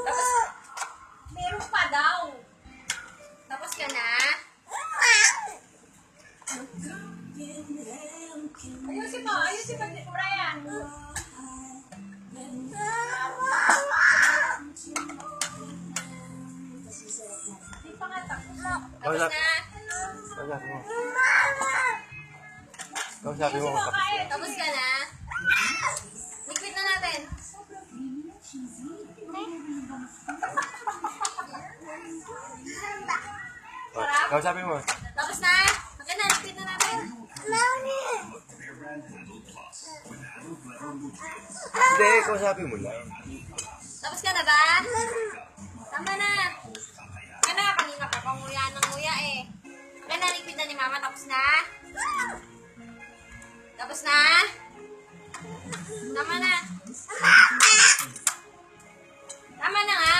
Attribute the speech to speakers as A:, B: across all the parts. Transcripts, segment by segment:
A: Tapos, meron pa daw. Tapos ka na? Ayusin mo, Brian. Hindi pa nga tapos. Tapos na?
B: Kausapin mo.
A: Tapos ka na? Liquid na natin.
B: Kausapin mo.
A: Tapos na? Okay na, liquid na natin.
B: Hindi, kausapin mo lang.
A: Tapos ka na ba? Tama na. Kanina, kanina ka pang nguya ng nguya eh. Okay na, liquid na ni Mama. Tapos na? Tapos na? Tama na. Tama na nga.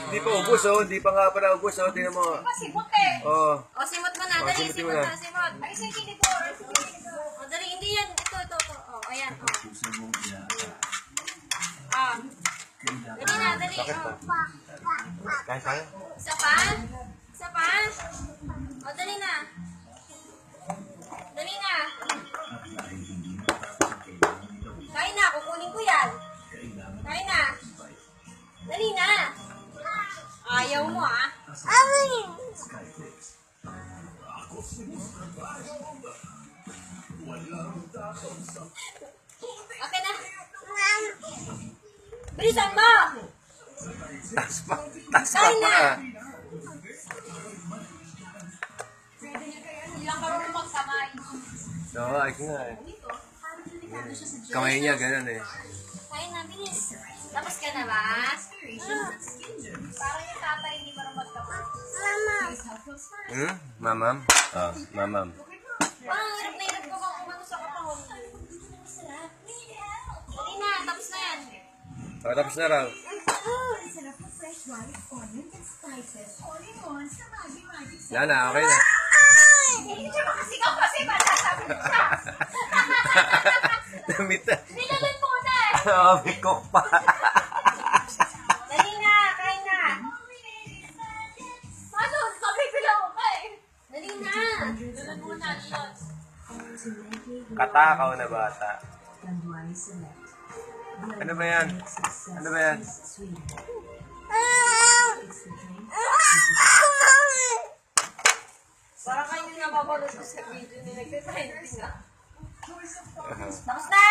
B: Hindi pa ubos oh, hindi pa nga pala ubos oh, tingnan mo.
A: Simot eh.
B: Oh.
A: O, simot mo na.
B: O,
A: Dali,
B: simutin mo
A: simot
B: na.
A: na. Simot. Ay, sige, dito. O, dali. Hindi yan. Ito. O, ayan. O. Dali na, dali.
B: Bakit
A: O.
B: pa? Kaya?
A: Isa pa? Isa pa? O, dali na. Dali na. Kain na, kukunin ko yan. Kain na. Dali na. Ayaw mo ah. Okay na. Bilisan mo.
B: Tas pa
A: Kain na.
B: pa.
A: Hindi lang marunong magkamay.
B: Oo, ayos nga eh. Kamay niya, ganun eh.
A: Kain na, bilis. Tapos ka na ba? Parang yung tatay hindi marunong magkamay.
B: Hmm? Mamam? Oh, mamam.
A: Parang hirap na hirap ko bang umano sa kapahon. Dali na, tapos na yan.
B: Oh, tapos na raw. Yan na, okay na.
A: Hindi siya makasigaw kasi masasabi ko siya.
B: Namita.
A: Nilalan mo na eh.
B: Oh, may cook pa.
A: Dali na, kain na. Ano? Sabi ko lang ka eh. Dali na. Nilalan mo na, Lord.
B: Katakaw na bata. Ano ba yan? Ano ba yan?
A: Parang kayo yung nababalo sa video ni nagtitrending ah. Tapos na?